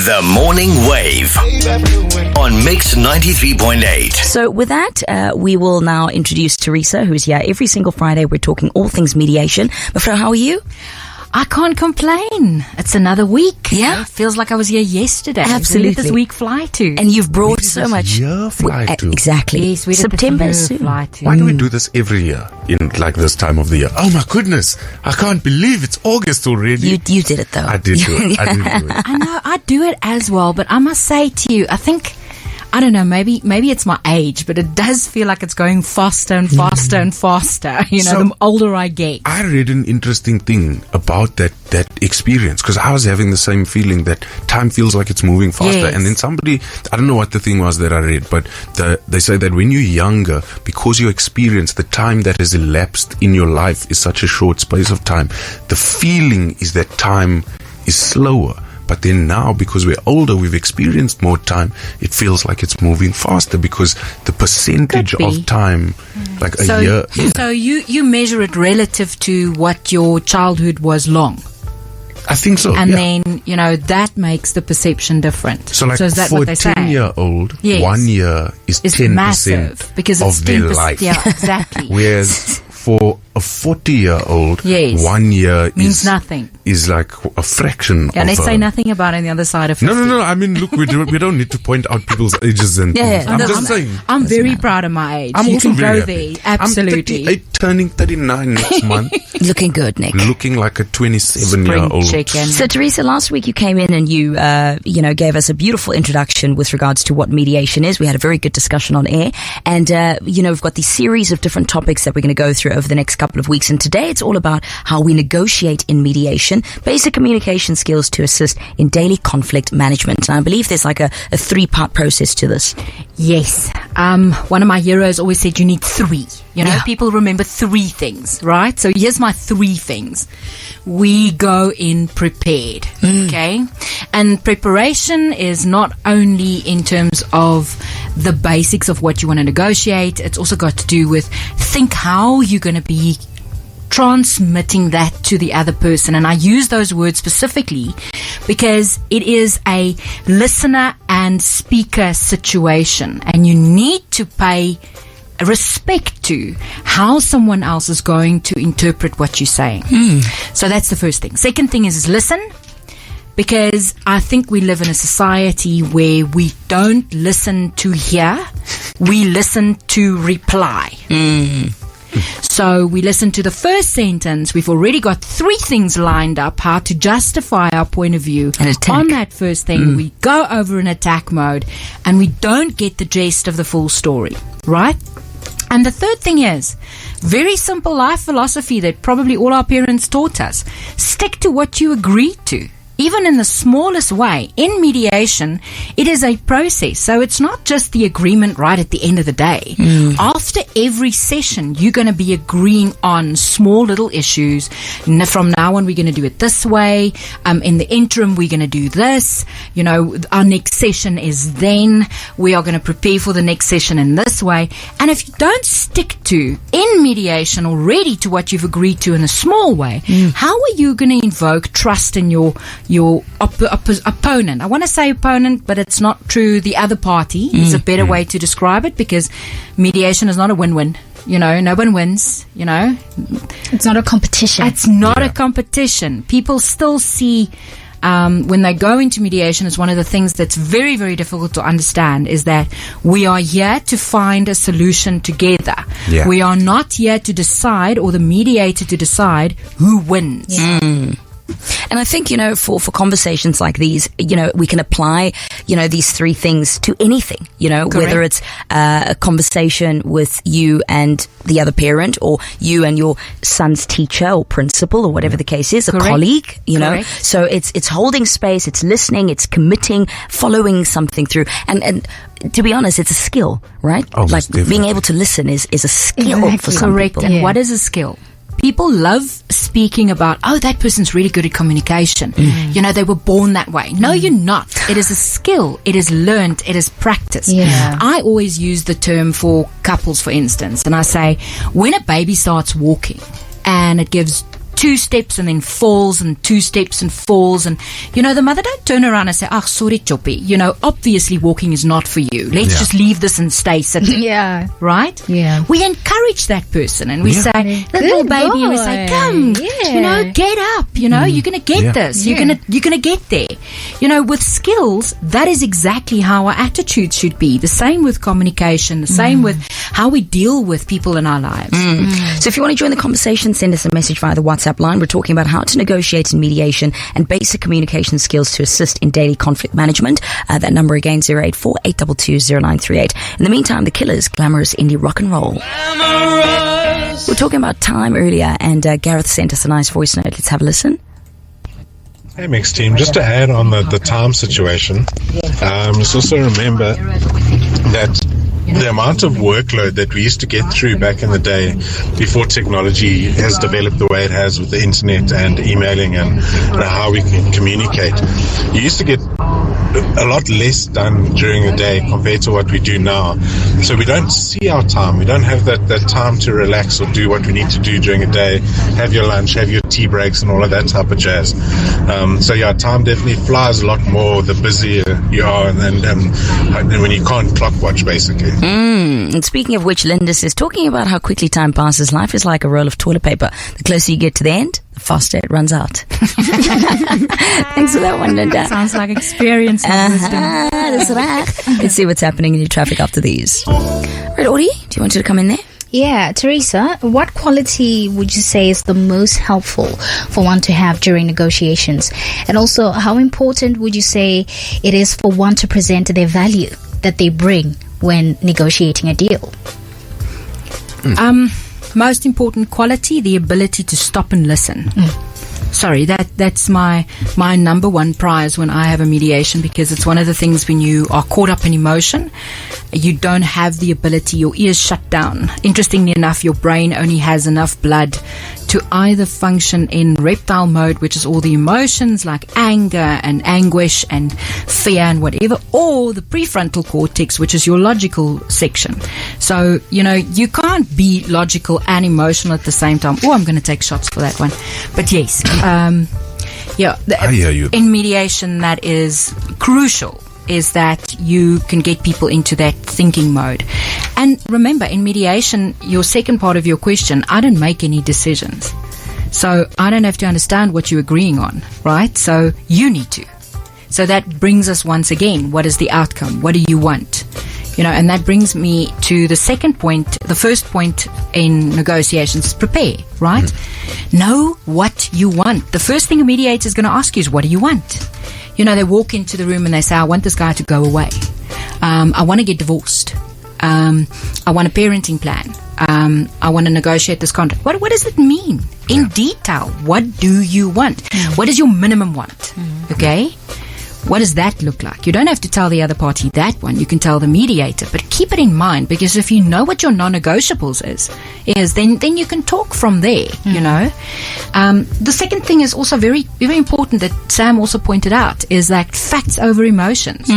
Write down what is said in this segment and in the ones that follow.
The Morning Wave on Mix 93.8. So with that, we will now introduce Theresa, who's here every single Friday. We're talking all things mediation. Mevrouw, how are you? I can't complain. It's another week. Yeah. It feels like I was here yesterday. Absolutely. Where did this week fly to? And you've brought so much. Exactly. Yes, where did September this soon. year fly to? Why do we do this every year in like this time of the year? Oh my goodness, I can't believe it's August already. You did it though. I did do it. I did do it. I know, I do it as well, but I must say to you, I don't know, maybe it's my age, but it does feel like it's going faster and faster and faster, So, the older I get. I read an interesting thing about that experience, because I was having the same feeling that time feels like it's moving faster. Yes. And then somebody, I don't know what the thing was that I read, but they say that when you're younger, because you experience the time that has elapsed in your life is such a short space of time, the feeling is that time is slower. But then now, because we're older, we've experienced more time, it feels like it's moving faster because the percentage of time, like a year. So you measure it relative to what your childhood was long. I think so. And yeah. then, that makes the perception different. So like is that for what a they say? 10-year-old, Yes. 1 year is It's 10% massive because it's of their 10%. life. Yeah, exactly. Whereas for a 40-year-old, Yes. 1 year Means nothing. Is like a fraction Yeah, of they say nothing about it on the other side of 50. No. I mean, look, we don't need to point out people's ages and things. I'm just saying. I'm very proud of my age. I'm you also can very go happy. there. Absolutely. I'm 38, turning 39 next month. Looking good, Nick. Looking like a 27-year-old. Spring chicken. So, Theresa, last week you came in and you, gave us a beautiful introduction with regards to what mediation is. We had a very good discussion on air. And, we've got these series of different topics that we're going to go through over the next couple of weeks. And today it's all about how we negotiate in mediation, basic communication skills to assist in daily conflict management. And I believe there's like a 3-part process to this. Yes. One of my heroes always said you need 3. People remember 3 things, right? So here's my 3 things. We go in prepared, okay? And preparation is not only in terms of the basics of what you want to negotiate, it's also got to do with think how you're going to be transmitting that to the other person. And I use those words specifically because it is a listener and speaker situation, and you need to pay respect to how someone else is going to interpret what you're saying. So that's the first thing. Second thing is listen, because I think we live in a society where we don't listen to hear, we listen to reply. So we listen to the first sentence. We've already got 3 things lined up how to justify our point of view on that first thing. We go over in attack mode and we don't get the gist of the full story, right? And the third thing is very simple life philosophy that probably all our parents taught us. Stick to what you agreed to. Even in the smallest way. In mediation, it is a process. So it's not just the agreement right at the end of the day. After every session, you're going to be agreeing on small little issues. From now on, we're going to do it this way. In the interim, we're going to do this. Our next session is then. We are going to prepare for the next session in this way. And if you don't stick to, in mediation already, to what you've agreed to in a small way, how are you going to invoke trust in your opponent? I want to say opponent, but it's not true. The other party is a better way to describe it, because mediation is not a win-win. No one wins. It's not a competition. It's not a competition. People still see when they go into mediation, it's one of the things that's very, very difficult to understand, is that we are here to find a solution together. Yeah. We are not here to decide, or the mediator to decide, who wins. And I think, for conversations like these, we can apply, these 3 things to anything, whether it's a conversation with you and the other parent, or you and your son's teacher or principal, or whatever the case is, a colleague, So it's holding space, it's listening, it's committing, following something through. And to be honest, it's a skill, right? Oh, like definitely. being able to listen is a skill for some people. And what is a skill? People love speaking about, that person's really good at communication. They were born that way. No, you're not. It is a skill. It is learned. It is practiced. Yeah. I always use the term for couples, for instance, and I say, when a baby starts walking and it gives 2 steps and then falls, and 2 steps and falls. And, the mother don't turn around and say, sorry, Choppy. Obviously walking is not for you. Let's just leave this and stay sitting. Yeah. Right? Yeah. We encourage that person and we say, little baby, we say, come, get up, you're going to get this. You're going to get there. With skills, that is exactly how our attitude should be. The same with communication, the same with how we deal with people in our lives. So if you want to join the conversation, send us a message via the WhatsApp line. We're talking about how to negotiate in mediation and basic communication skills to assist in daily conflict management. That number again, 084-822-0938. In the meantime, the Killers, glamorous indie rock and roll. We're talking about time earlier, and Gareth sent us a nice voice note. Let's have a listen. Hey, Mix team, just to add on the time situation, just also remember that the amount of workload that we used to get through back in the day before technology has developed the way it has with the internet and emailing and how we can communicate, you used to get a lot less done during the day compared to what we do now. So we don't see our time. We don't have that time to relax or do what we need to do during the day, have your lunch, have your tea breaks and all of that type of jazz. So yeah, time definitely flies a lot more the busier you are and when you can't clock watch, basically. And speaking of which, Linda says, talking about how quickly time passes, life is like a roll of toilet paper. The closer you get to the end, the faster it runs out. Thanks for that one, Linda. Sounds like experience and wisdom. That's right. Let's see what's happening in your traffic after these. Right, Audie, do you want to come in there? Yeah, Theresa, what quality would you say is the most helpful for one to have during negotiations? And also, how important would you say it is for one to present their value that they bring when negotiating a deal? Most important quality, the ability to stop and listen. Sorry, that's my number one prize when I have a mediation, because it's one of the things when you are caught up in emotion, you don't have the ability, your ears shut down. Interestingly enough, your brain only has enough blood to either function in reptile mode, which is all the emotions like anger and anguish and fear and whatever, or the prefrontal cortex, which is your logical section. So, you can't be logical and emotional at the same time. Oh, I'm going to take shots for that one. But yes, I hear you. In mediation, that is crucial, is that you can get people into that thinking mode. And remember, in mediation, your second part of your question, I don't make any decisions. So I don't have to understand what you're agreeing on, right? So you need to. So that brings us once again, what is the outcome? What do you want? And that brings me to the second point. The first point in negotiations, prepare, right? Know what you want. The first thing a mediator is going to ask you is, what do you want? They walk into the room and they say, I want this guy to go away. I want to get divorced. I want a parenting plan. I want to negotiate this contract. What does it mean? In detail, what do you want? What is your minimum want? Okay? What does that look like? You don't have to tell the other party that one. You can tell the mediator, but keep it in mind, because if you know what your non-negotiables is then you can talk from there, The second thing is also very, very important that Sam also pointed out, is that facts over emotions.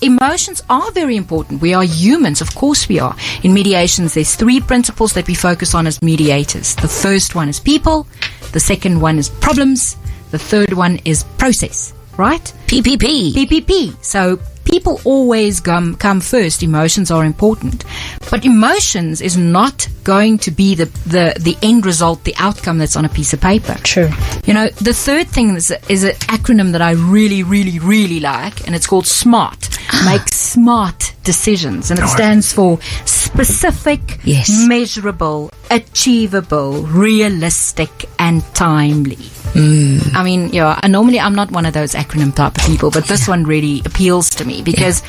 Emotions are very important. We are humans. Of course we are. In mediations, there's 3 principles that we focus on as mediators. The first one is people. The second one is problems. The third one is process. Right? PPP. So people always come first. Emotions are important. But emotions is not going to be the end result, the outcome that's on a piece of paper. True. The third thing is an acronym that I really, really, really like, and it's called SMART. Make smart decisions. And it stands for specific, measurable, achievable, realistic, and timely. I mean, normally I'm not one of those acronym type of people, but this one really appeals to me, because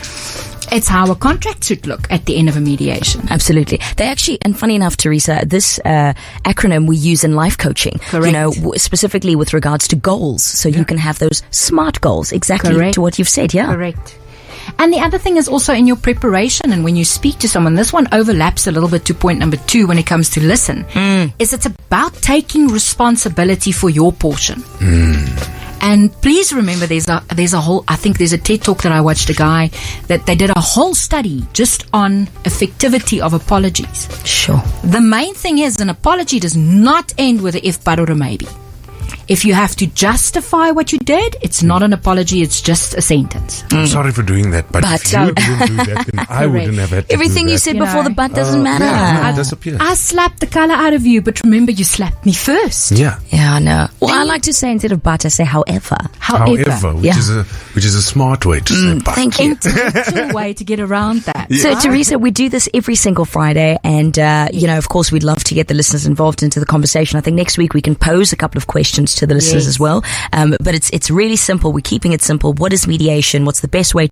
it's how a contract should look at the end of a mediation. Absolutely. They actually, and funny enough, Theresa, this acronym we use in life coaching. Correct. Specifically with regards to goals. So you can have those SMART goals, exactly to what you've said, Correct. And the other thing is also in your preparation, and when you speak to someone, this one overlaps a little bit to point number 2 when it comes to listen, is it's about taking responsibility for your portion. And please remember, there's a whole, I think there's a TED Talk that I watched, a guy that they did a whole study just on effectivity of apologies. Sure. The main thing is, an apology does not end with a if, but, or a maybe. If you have to justify what you did, it's not an apology, it's just a sentence. I'm sorry for doing that, but if you didn't do that, then I wouldn't have had to Everything do you that. said before the but doesn't matter. Yeah, it disappears. I slapped the color out of you, but remember, you slapped me first. Yeah. Yeah, I know. Well, I like to say instead of but, I say however. However, which is a smart way to say but. Thank you. Intellectual way to get around that. So, Theresa, we do this every single Friday, and of course, we'd love to get the listeners involved into the conversation. I think next week we can pose a couple of questions to the listeners as well. But it's really simple. We're keeping it simple. What is mediation? What's the best way